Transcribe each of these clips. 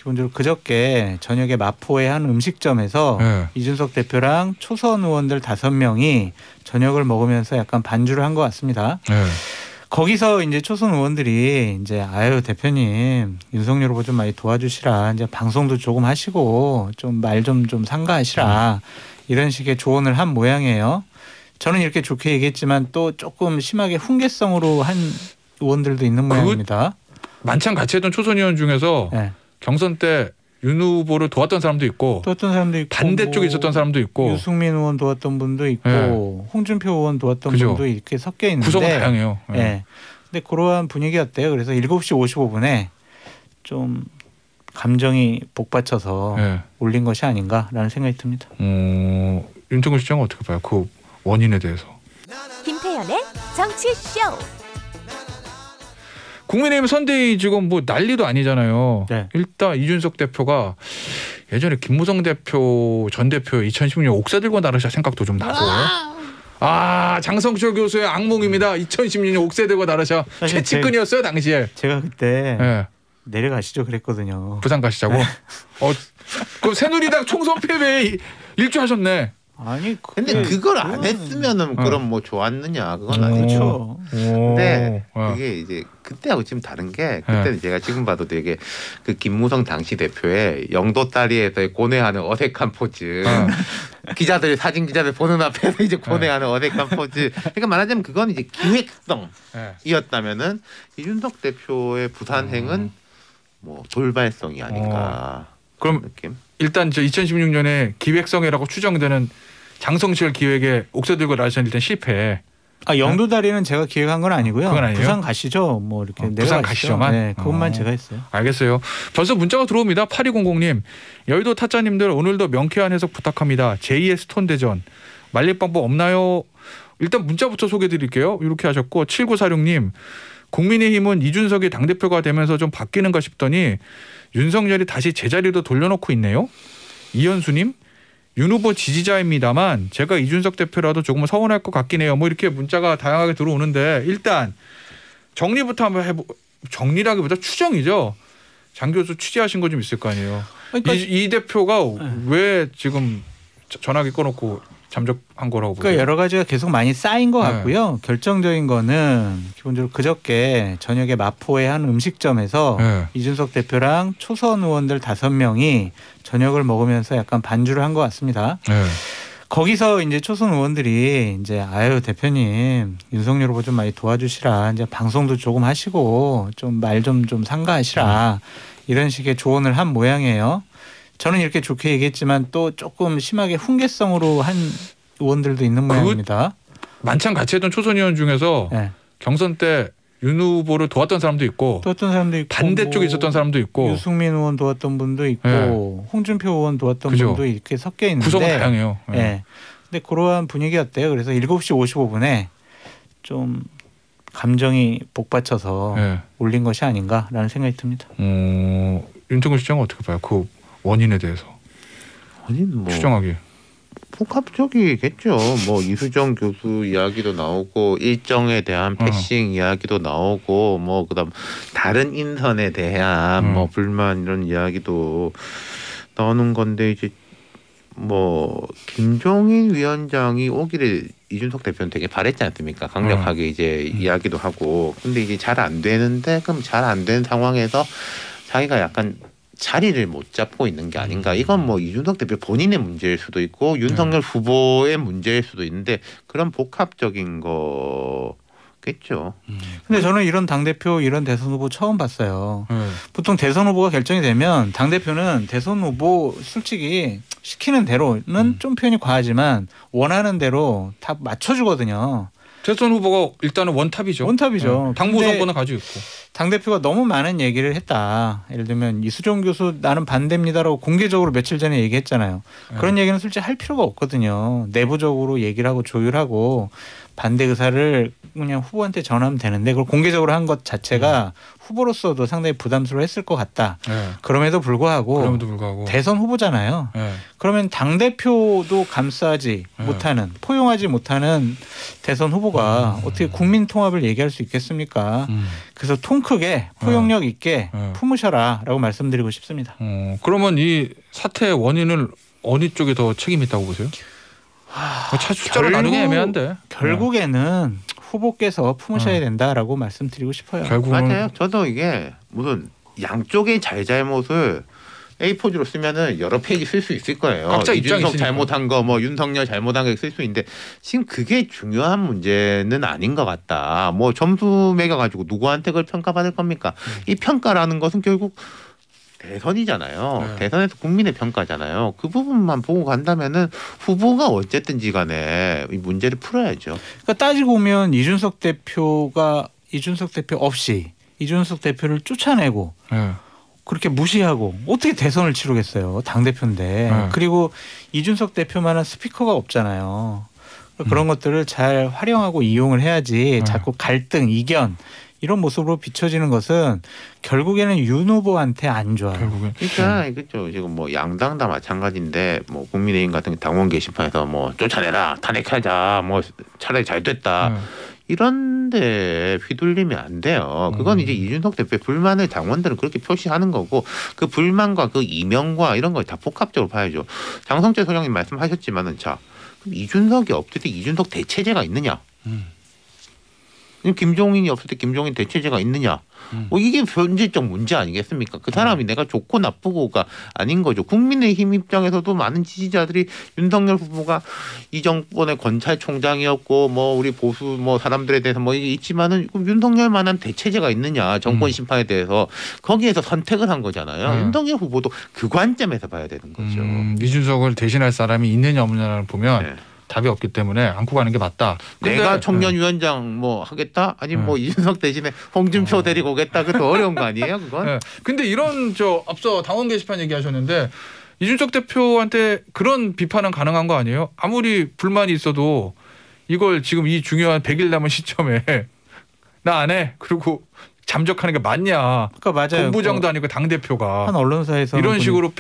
기본적으로 그저께 저녁에 마포의 한 음식점에서 네. 이준석 대표랑 초선 의원들 5명이 저녁을 먹으면서 약간 반주를 한 것 같습니다. 네. 거기서 이제 초선 의원들이 이제 아유 대표님 윤석열 후보 좀 많이 도와주시라, 이제 방송도 조금 하시고 좀 말 좀 삼가하시라, 이런 식의 조언을 한 모양이에요. 저는 이렇게 좋게 얘기했지만 또 조금 심하게 훈계성으로 한 의원들도 있는 모양입니다. 만찬 같이 했던 초선 의원 중에서 네. 경선 때 윤 후보를 도왔던 사람도 있고 도왔던 사람도 있고 반대쪽에 있었던 사람도 있고 유승민 의원 도왔던 분도 있고 홍준표 의원 도왔던 그죠. 분도 이렇게 섞여 있는데 구성은 다양해요. 네. 네. 근데 그러한 분위기였대요. 그래서 7시 55분에 좀 감정이 복받쳐서 네. 올린 것이 아닌가라는 생각이 듭니다. 윤석열 시장은 어떻게 봐요? 그 원인에 대해서. 김태현의 정치쇼. 국민의힘 선대위 지금 뭐 난리도 아니잖아요. 네. 일단 이준석 대표가 예전에 김무성 대표 전 대표 2016년 옥사 들고 나르샤 생각도 좀 나고. 장성철 교수의 악몽입니다. 2016년 옥사 들고 나르샤 최측근이었어요 당시에. 제가 그때 네. 내려가시죠 그랬거든요. 부산 가시자고. 네. 그 새누리당 총선 패배에 일조하셨네. 아니 근데 그걸 안 했으면은 그럼 뭐 좋았느냐 그건 아니죠. 근데 그게 이제 그때하고 지금 다른 게 그때는 제가 지금 봐도 되게 그 김무성 당시 대표의 영도 다리에서의 고뇌하는 어색한 포즈, 기자들 사진 기자들 보는 앞에서 이제 고뇌하는 어색한 포즈. 그러니까 말하자면 그건 이제 기획성이었다면은 이준석 대표의 부산행은 뭐 돌발성이 아닌가. 그럼 느낌. 일단 저 2016년에 기획성이라고 추정되는 장성철 기획의 옥사 들고 나르샤는 일단 실패. 영도 다리는 제가 기획한 건 아니고요. 그건 아니에요? 부산 가시죠. 뭐 이렇게 부산 가시죠만. 네, 그것만 제가 했어요. 알겠어요. 벌써 문자가 들어옵니다. 8200님. 여의도 타짜님들 오늘도 명쾌한 해석 부탁합니다. 제2의 스톤 대전. 말릴 방법 없나요? 일단 문자부터 소개해드릴게요. 이렇게 하셨고 7946님. 국민의힘은 이준석이 당대표가 되면서 좀 바뀌는가 싶더니 윤석열이 다시 제자리로 돌려놓고 있네요. 이현수님. 윤 후보 지지자입니다만 제가 이준석 대표라도 조금 서운할 것 같긴 해요. 뭐 이렇게 문자가 다양하게 들어오는데 일단 정리부터 한번 정리라기보다 추정이죠. 장 교수 취재하신 거 좀 있을 거 아니에요. 그러니까 이 대표가 왜 지금 전화기 꺼놓고 잠적한 거라고 보세요? 그러니까 여러 가지가 계속 많이 쌓인 것 같고요. 결정적인 거는 기본적으로 그저께 저녁에 마포의 한 음식점에서 이준석 대표랑 초선 의원들 5명이 저녁을 먹으면서 약간 반주를 한 것 같습니다. 거기서 이제 초선 의원들이 이제 아유 대표님 윤석열 후보 좀 많이 도와주시라, 이제 방송도 조금 하시고 좀 말 좀 삼가하시라, 이런 식의 조언을 한 모양이에요. 저는 이렇게 좋게 얘기했지만 또 조금 심하게 훈계성으로 한 의원들도 있는 모양입니다. 만찬 같이 했던 초선 의원 중에서 경선 때 윤 후보를 도왔던 사람도 있고 반대쪽에 있었던 사람도 있고 유승민 의원 도왔던 분도 있고 홍준표 의원 도왔던 분도 이렇게 섞여 있는데 구성은 다양해요. 근데 그러한 분위기였대요. 그래서 7시 55분에 좀 감정이 복받쳐서 올린 것이 아닌가라는 생각이 듭니다. 윤석열 시장은 어떻게 봐요? 그 원인에 대해서. 원인 뭐 추정하기. 복합적이겠죠. 뭐 이수정 교수 이야기도 나오고 일정에 대한 패싱 이야기도 나오고 뭐 그다음 다른 인선에 대한 뭐 불만 이런 이야기도 나오는 건데 이제 뭐 김종인 위원장이 오기를 이준석 대표는 되게 바랬지 않습니까? 강력하게 이제 이야기도 하고. 근데 이게 잘 안 되는데 그럼 잘 안 된 상황에서 자기가 약간 자리를 못 잡고 있는 게 아닌가. 이건 뭐 이준석 대표 본인의 문제일 수도 있고 윤석열 후보의 문제일 수도 있는데 그런 복합적인 거겠죠. 근데 저는 이런 당대표 이런 대선 후보 처음 봤어요. 보통 대선 후보가 결정이 되면 당대표는 대선 후보 솔직히 시키는 대로는 좀 표현이 과하지만 원하는 대로 다 맞춰주거든요. 대선 후보가 일단은 원탑이죠. 당무 우선권을 가지고 있고. 당대표가 너무 많은 얘기를 했다. 예를 들면 이수정 교수 나는 반대입니다라고 공개적으로 며칠 전에 얘기했잖아요. 그런 얘기는 솔직히 할 필요가 없거든요. 내부적으로 얘기를 하고 조율하고 반대 의사를 그냥 후보한테 전하면 되는데 그걸 공개적으로 한 것 자체가 후보로서도 상당히 부담스러워했을 것 같다. 그럼에도 불구하고 대선 후보잖아요. 그러면 당대표도 감싸지 못하는 포용하지 못하는 대선 후보가 어떻게 국민 통합을 얘기할 수 있겠습니까? 그래서 통 크게 포용력 있게 품으셔라라고 말씀드리고 싶습니다. 그러면 이 사태의 원인을 어느 쪽에 더 책임이 있다고 보세요? 숫자로 나누기 애매한데. 결국에는 후보께서 품으셔야 된다라고 말씀드리고 싶어요. 결국은 맞아요. 저도 이게 무슨 양쪽의 잘잘못을 A4지로 쓰면은 여러 페이지 쓸 수 있을 거예요. 각자 입장이 이준석 있으니까. 잘못한 거, 뭐 윤석열 잘못한 거 쓸 수 있는데 지금 그게 중요한 문제는 아닌 것 같다. 뭐 점수 매겨가지고 누구한테 그걸 평가받을 겁니까? 이 평가라는 것은 결국 대선이잖아요. 네. 대선에서 국민의 평가잖아요. 그 부분만 보고 간다면은 후보가 어쨌든지 간에 이 문제를 풀어야죠. 그러니까 따지고 보면 이준석 대표 없이 이준석 대표를 쫓아내고 그렇게 무시하고 어떻게 대선을 치르겠어요. 당대표인데. 그리고 이준석 대표만한 스피커가 없잖아요. 그런 것들을 잘 활용하고 이용을 해야지 자꾸 갈등, 이견 이런 모습으로 비춰지는 것은 결국에는 윤 후보한테 안 좋아요. 결국엔. 그러니까 그렇죠. 지금 뭐 양당 다 마찬가지인데 뭐 국민의힘 같은 당원 게시판에서 뭐 쫓아내라, 탄핵하자, 뭐 차라리 잘 됐다. 이런데 휘둘리면 안 돼요. 그건 이제 이준석 대표의 불만을 당원들은 그렇게 표시하는 거고 그 불만과 그 이명과 이런 걸 다 복합적으로 봐야죠. 장성재 소장님 말씀하셨지만은 자 그럼 이준석이 없을 때 이준석 대체제가 있느냐? 김종인이 없을 때 김종인 대체제가 있느냐? 뭐 이게 현실적 문제 아니겠습니까? 그 사람이 내가 좋고 나쁘고가 아닌 거죠. 국민의힘 입장에서도 많은 지지자들이 윤석열 후보가 이 정권의 검찰총장이었고 뭐 우리 보수 뭐 사람들에 대해서 뭐 이게 있지만은 윤석열만한 대체제가 있느냐 정권 심판에 대해서 거기에서 선택을 한 거잖아요. 윤석열 후보도 그 관점에서 봐야 되는 거죠. 이준석을 대신할 사람이 있느냐 없느냐를 보면. 네. 답이 없기 때문에 안고 가는 게 맞다. 내가 청년위원장 뭐 하겠다? 아니 뭐 이준석 대신에 홍준표 데리고 오겠다? 그것도 어려운 거 아니에요? 그건? 네. 근데 이런 앞서 당원 게시판 얘기하셨는데 이준석 대표한테 그런 비판은 가능한 거 아니에요? 아무리 불만이 있어도 이걸 지금 이 중요한 100일 남은 시점에 나 안 해. 그리고 잠적하는 게 맞냐? 그러니까 맞아요. 본부장도 아니고 당 대표가 한 언론사에서 이런 식으로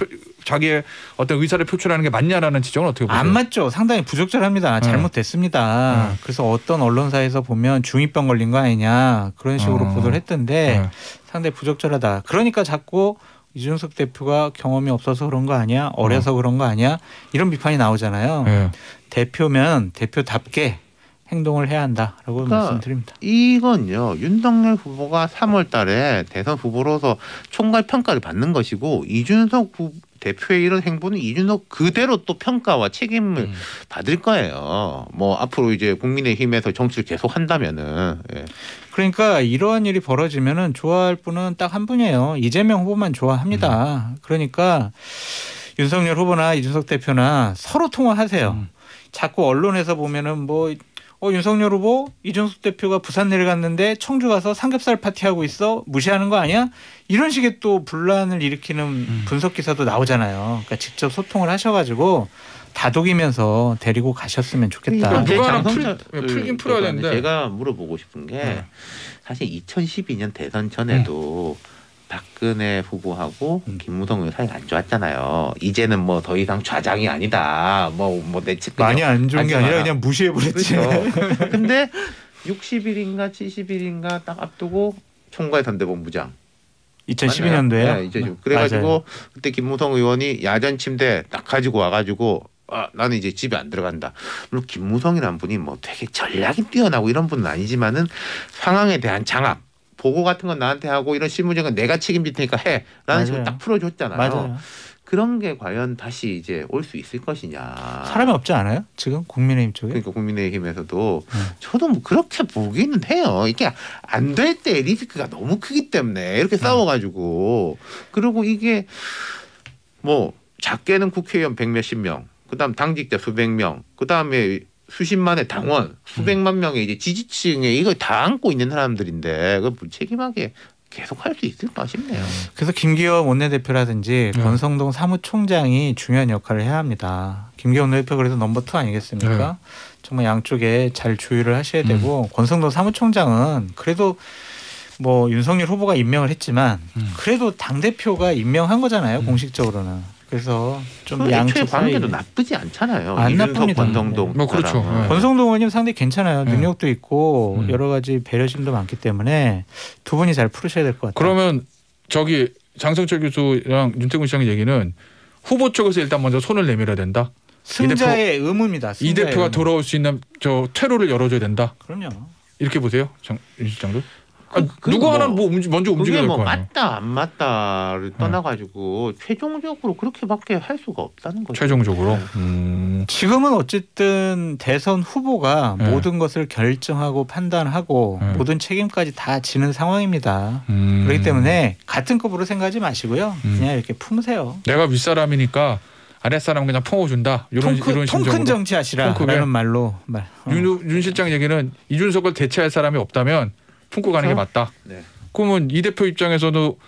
자기의 어떤 의사를 표출하는 게 맞냐라는 지적은 어떻게 보세요? 안 맞죠. 상당히 부적절합니다. 잘못됐습니다. 그래서 어떤 언론사에서 보면 중2병 걸린 거 아니냐 그런 식으로 보도를 했던데 상당히 부적절하다. 그러니까 자꾸 이준석 대표가 경험이 없어서 그런 거 아니야? 어려서 그런 거 아니야? 이런 비판이 나오잖아요. 대표면 대표답게 행동을 해야 한다라고 그러니까 말씀드립니다. 이건요. 윤석열 후보가 3월 달에 대선 후보로서 총괄 평가를 받는 것이고 이준석 대표의 이런 행보는 이준석 그대로 또 평가와 책임을 받을 거예요. 뭐 앞으로 이제 국민의힘에서 정치를 계속 한다면은. 예. 그러니까 이러한 일이 벌어지면은 좋아할 분은 딱 한 분이에요. 이재명 후보만 좋아합니다. 그러니까 윤석열 후보나 이준석 대표나 서로 통화하세요. 자꾸 언론에서 보면은 뭐 윤석열 후보, 이준석 대표가 부산 내려갔는데 청주 가서 삼겹살 파티하고 있어? 무시하는 거 아니야? 이런 식의 또 분란을 일으키는 분석 기사도 나오잖아요. 그러니까 직접 소통을 하셔가지고 다독이면서 데리고 가셨으면 좋겠다. 누가 풀긴 풀어야 되는데. 제가 물어보고 싶은 게 사실 2012년 대선 전에도 박근혜 후보하고 김무성 의원 사이가 안 좋았잖아요. 이제는 뭐 더 이상 좌장이 아니다. 뭐 내 측 많이 안 좋은 게 아니라 그냥 무시해버렸지. 그렇죠. 근데 60일인가 70일인가 딱 앞두고 총괄 선대본부장 2012년도에요. 네, 그래가지고 맞아요. 그때 김무성 의원이 야전 침대 딱 가지고 와가지고 나는 이제 집에 안 들어간다. 물론 김무성이라는 분이 뭐 되게 전략이 뛰어나고 이런 분은 아니지만은 상황에 대한 장악. 보고 같은 건 나한테 하고 이런 실무적은 내가 책임질 테니까 해 라는 식으로 딱 풀어줬잖아요. 맞아요. 그런 게 과연 다시 이제 올 수 있을 것이냐. 사람이 없지 않아요? 지금 국민의힘 쪽에? 그러니까 국민의힘에서도 저도 뭐 그렇게 보기는 해요. 이게 안 될 때 리스크가 너무 크기 때문에 이렇게 싸워가지고 그리고 이게 뭐 작게는 국회의원 100몇십 명 그다음 당직자 수백 명 그다음에 수십만의 당원, 수백만 명의 이제 지지층에 이걸 다 안고 있는 사람들인데 그걸 무책임하게 계속 할 수 있을까 싶네요. 그래서 김기현 원내대표라든지 권성동 사무총장이 중요한 역할을 해야 합니다. 김기현 원내대표 그래서 넘버 2 아니겠습니까? 정말 양쪽에 잘 조율을 하셔야 되고 권성동 사무총장은 그래도 뭐 윤석열 후보가 임명을 했지만 그래도 당대표가 임명한 거잖아요. 공식적으로는. 그래서 좀 애초에 양측 사이 관계도 나쁘지 않잖아요. 안 이준석 나쁩니다. 권성동 뭐 그렇죠. 사람은. 권성동 의원님 상당히 괜찮아요. 네. 능력도 있고 여러 여러 가지 배려심도 많기 때문에 두 분이 잘 풀으셔야 될 것 같아요. 그러면 저기 장성철 교수랑 윤태군 시장 얘기는 후보 쪽에서 일단 먼저 손을 내밀어야 된다. 승자의 의무입니다. 이 승자의 대표가 의무. 돌아올 수 있는 저 퇴로를 열어줘야 된다. 그럼요. 이렇게 보세요, 윤 실장도. 그 누구 뭐 하나는 먼저 움직여야 그게 될 뭐 거 아니에요. 맞다 안 맞다를 떠나가지고 최종적으로 그렇게밖에 할 수가 없다는 거죠. 최종적으로. 지금은 어쨌든 대선 후보가 네. 모든 것을 결정하고 판단하고 네. 모든 책임까지 다 지는 상황입니다. 그렇기 때문에 같은 급으로 생각하지 마시고요. 그냥 이렇게 품으세요. 내가 윗사람이니까 아랫사람 그냥 품어준다. 이런 통큰 심정으로. 정치하시라라는 말로 윤 실장 얘기는 이준석을 대체할 사람이 없다면 품고 가는 게 맞다. 네. 그러면 이 대표 입장에서도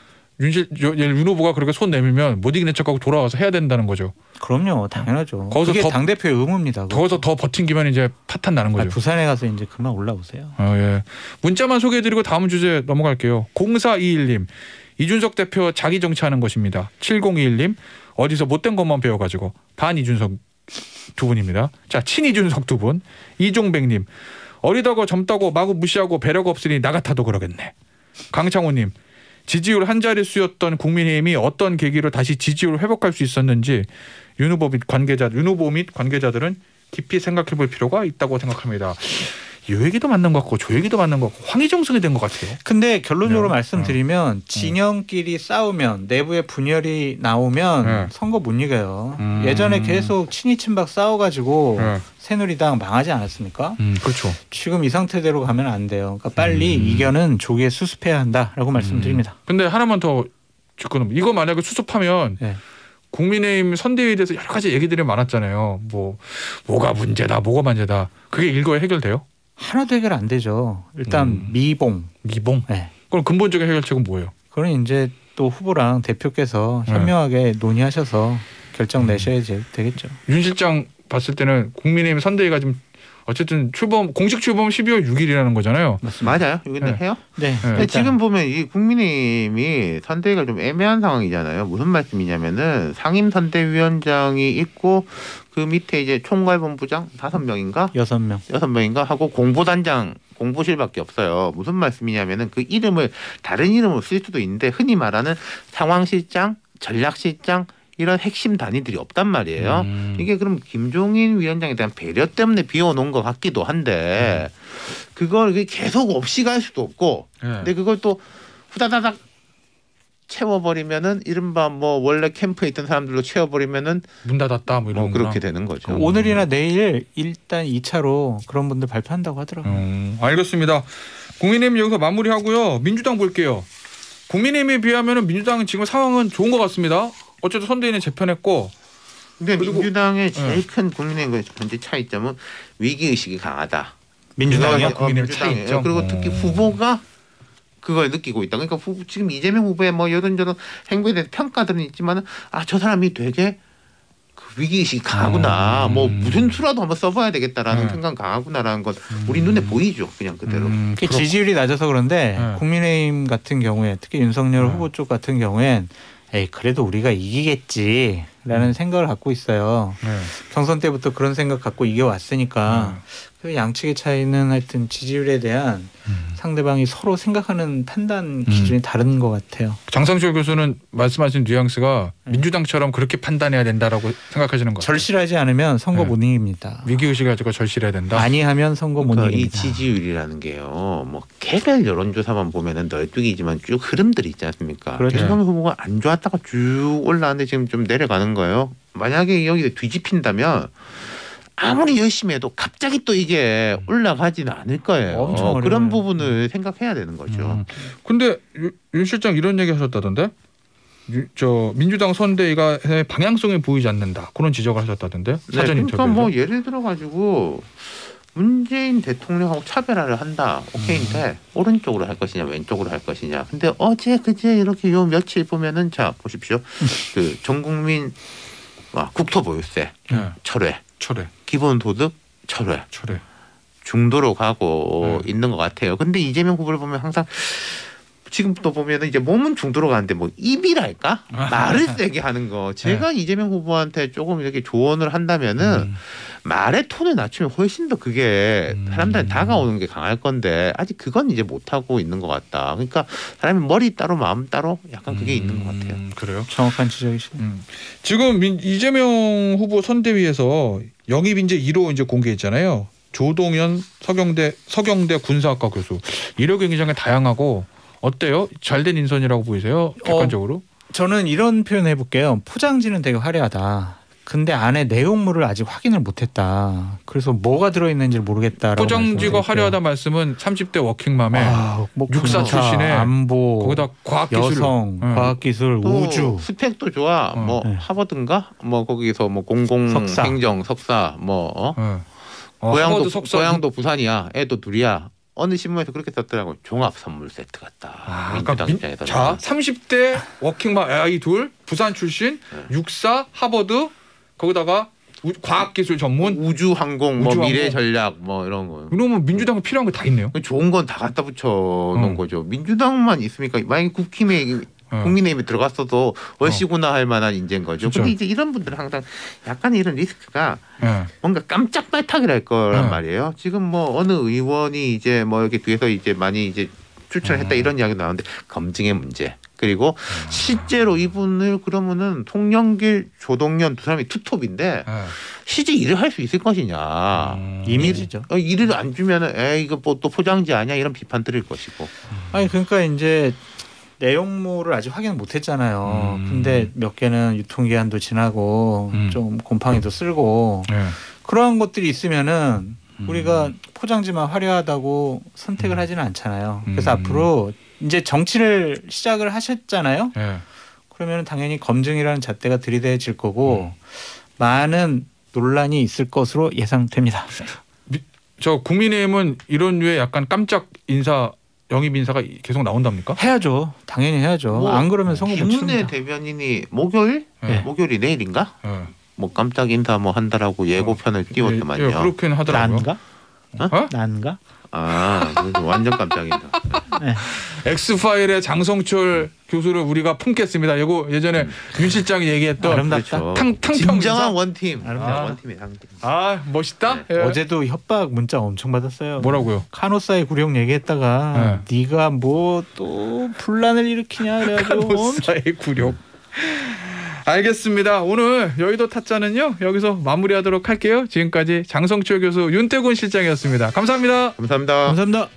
윤 후보가 그렇게 손 내밀면 못 이기는 척하고 돌아와서 해야 된다는 거죠. 그럼요, 당연하죠. 거기서 그게 더- 당 대표의 의무입니다. 거기서 더 버틴기면 이제 파탄 나는 거죠. 부산에 가서 이제 그만 올라오세요. 예. 문자만 소개해드리고 다음 주제 넘어갈게요. 0421님 이준석 대표 자기 정치하는 것입니다. 7021님 어디서 못된 것만 배워가지고 반 이준석 두 분입니다. 자, 친이준석 두 분. 이종백님 어리다고 젊다고 마구 무시하고 배려가 없으니 나 같아도 그러겠네. 강창호님 지지율 한 자릿수였던 국민의힘이 어떤 계기로 다시 지지율을 회복할 수 있었는지 윤 후보 및 관계자들은 깊이 생각해볼 필요가 있다고 생각합니다. 이 얘기도 맞는 것 같고 저 얘기도 맞는 것 같고 황희정성이 된 것 같아요. 근데 결론적으로 네. 말씀드리면 진영끼리 싸우면 내부에 분열이 나오면 네. 선거 못 이겨요. 예전에 계속 친이 친박 싸워가지고 새누리당 망하지 않았습니까? 그렇죠. 지금 이 상태대로 가면 안 돼요. 그러니까 빨리 이견은 조기에 수습해야 한다라고 말씀드립니다. 근데 하나만 더 짚고는 이거 만약에 수습하면 네. 국민의힘 선대위에 대해서 여러 가지 얘기들이 많았잖아요. 뭐가 문제다, 뭐가 문제다. 그게 일거에 해결돼요? 하나도 해결 안 되죠. 일단 미봉. 네. 그럼 근본적인 해결책은 뭐예요? 그건 이제 또 후보랑 대표께서 현명하게 논의하셔서 결정 내셔야지 되겠죠. 윤 실장 봤을 때는 국민의힘 선대위가 지금 어쨌든 공식 출범 12월 6일이라는 거잖아요. 맞아요. 근데 네. 해요? 네. 근데 지금 보면 이 국민의힘이 선대위가 좀 애매한 상황이잖아요. 무슨 말씀이냐면은 상임 선대위원장이 있고 그 밑에 이제 총괄본부장 5명인가? 6명. 6명인가 하고 공보단장 공보실밖에 없어요. 무슨 말씀이냐면은 그 이름을 다른 이름으로 쓸 수도 있는데 흔히 말하는 상황실장, 전략실장 이런 핵심 단위들이 없단 말이에요. 이게 그럼 김종인 위원장에 대한 배려 때문에 비워놓은 것 같기도 한데 그걸 계속 없이 갈 수도 없고 근데 그걸 또 후다다닥 채워버리면은 이른바 뭐 원래 캠프에 있던 사람들로 채워버리면은 문 닫았다 뭐 이런 그렇게 되는 거죠. 오늘이나 내일 일단 2차로 그런 분들 발표한다고 하더라고요. 알겠습니다. 국민의힘 여기서 마무리하고요. 민주당 볼게요. 국민의힘에 비하면 민주당은 지금 상황은 좋은 것 같습니다. 어쨌든 선대위는 재편했고. 근데 민주당의 제일 큰 국민의힘 현재 차이점은 위기의식이 강하다. 민주당이요? 국민의힘 민주당이에요. 차이점. 그리고 특히 후보가 그걸 느끼고 있다. 그러니까 지금 이재명 후보의 뭐 이런저런 행보에 대해서 평가들은 있지만은 저 사람이 되게 그 위기의식이 강하구나. 뭐 무슨 수라도 한번 써봐야 되겠다라는 생각 강하구나라는 건 우리 눈에 보이죠. 그냥 그대로. 지지율이 낮아서 그런데 국민의힘 같은 경우에 특히 윤석열 후보 쪽 같은 경우엔 그래도 우리가 이기겠지라는 생각을 갖고 있어요. 경선 때부터 그런 생각 갖고 이겨왔으니까 그 양측의 차이는 하여튼 지지율에 대한 상대방이 서로 생각하는 판단 기준이 다른 것 같아요. 장성철 교수는 말씀하신 뉘앙스가 민주당처럼 그렇게 판단해야 된다라고 생각하시는 거예요. 절실하지 않으면 선거 못 이깁니다. 위기의식을 가지고 절실해야 된다. 많이 하면 선거 못 그러니까 이 이깁니다. 지지율이라는 게요. 뭐 개별 여론조사만 보면은 널뛰기지만 쭉 흐름들이 있지 않습니까? 그렇죠. 윤석열 후보가 안 좋았다가 쭉 올라왔는데 지금 좀 내려가는 거예요. 만약에 여기 뒤집힌다면 아무리 열심히 해도 갑자기 또 이게 올라가지는 않을 거예요. 엄청 어려워요. 그런 부분을 생각해야 되는 거죠. 근데 윤 실장 이런 얘기 하셨다던데? 민주당 선대위가 방향성이 보이지 않는다. 그런 지적을 하셨다던데? 사전 인터뷰에서. 그러니까 뭐 예를 들어 가지고 문재인 대통령하고 차별화를 한다. 오케이인데 오른쪽으로 할 것이냐 왼쪽으로 할 것이냐. 근데 어제 그제 이렇게 요 며칠 보면은 자 보십시오. 그 전국민 국토보유세 철회. 기본소득 철회. 중도로 가고 있는 것 같아요. 근데 이재명 후보를 보면 항상 지금 또 보면은 이제 몸은 중도로 가는데 뭐 입이랄까 말을 세게 하는 거. 제가 이재명 후보한테 조금 이렇게 조언을 한다면은 말의 톤을 낮추면 훨씬 더 그게 사람들한테 다가오는 게 강할 건데 아직 그건 이제 못 하고 있는 것 같다. 그러니까 사람이 머리 따로 마음 따로 약간 그게 있는 것 같아요. 그래요? 정확한 지적이시네요. 지금 이재명 후보 선대위에서 영입 인재 1호 이제 공개했잖아요. 조동현 서경대 군사학과 교수. 이력이 굉장히 다양하고 어때요? 잘된 인선이라고 보이세요? 객관적으로? 저는 이런 표현 해볼게요. 포장지는 되게 화려하다. 근데 안에 내용물을 아직 확인을 못했다. 그래서 뭐가 들어있는지 모르겠다라고. 포장지가 화려하다 말씀은 30대 워킹맘에 뭐 육사 출신의 안보, 거기다 과학기술, 여성, 과학기술, 우주. 스펙도 좋아. 뭐 하버드인가? 뭐 거기서 뭐 공공행정 석사 뭐 고향도 부산이야. 애도 둘이야. 어느 신문에서 그렇게 썼더라고. 종합 선물 세트 같다. 민주당 입장에서. 자, 30대 워킹맘 아이 둘, 부산 출신, 육사, 하버드, 거기다가 과학기술 전문, 우주항공, 뭐 미래전략, 뭐 이런 거. 그러면 민주당은 필요한 거 다 있네요. 좋은 건 다 갖다 붙여 놓은 거죠. 민주당만 있으니까 만약에 국민의힘에 들어갔어도 얼씨구나 할 만한 인재인 거죠. 근데 이제 이런 분들은 항상 약간 이런 리스크가 뭔가 깜짝 발탁이랄 거란 말이에요. 지금 뭐 어느 의원이 이제 뭐 이렇게 뒤에서 이제 많이 이제 추천했다 이런 이야기 나오는데 검증의 문제. 그리고 실제로 이분을 그러면은 송영길, 조동현 두 사람이 투톱인데 실제 일을 할 수 있을 것이냐. 이미지죠. 일을 안 주면은 이거 뭐 또 포장지 아니야 이런 비판 들을 것이고. 아니 그러니까 이제 내용물을 아직 확인 못했잖아요. 근데 몇 개는 유통기한도 지나고 좀 곰팡이도 쓸고 그러한 것들이 있으면은 우리가 포장지만 화려하다고 선택을 하지는 않잖아요. 그래서 앞으로 이제 정치를 시작을 하셨잖아요. 그러면 당연히 검증이라는 잣대가 들이대질 거고 많은 논란이 있을 것으로 예상됩니다. 저 국민의힘은 이런 류의 약간 깜짝 영입 인사가 계속 나온답니까? 해야죠. 당연히 해야죠. 뭐, 안 그러면 선거 못 김은혜 치릅니다. 대변인이 목요일이 내일인가? 뭐 깜짝 인사 뭐 한다라고 예고편을 띄웠더만요. 그렇긴 하더라고요. 난가? 완전 깜짝이다. 네. 엑스파일의 장성철 교수를 우리가 품겠습니다. 이거 예전에 윤 실장이 얘기했던 아름답다. 그렇죠. 진정한 원팀. 원팀의 상팀. 멋있다. 네. 어제도 협박 문자 엄청 받았어요. 뭐라고요? 카노사의 구령 얘기했다가 네가 뭐 또 분란을 일으키냐 그래가지고 카노사의 구령. 알겠습니다. 오늘 여의도 타짜는요 여기서 마무리하도록 할게요. 지금까지 장성철 교수, 윤태곤 실장이었습니다. 감사합니다. 감사합니다. 감사합니다.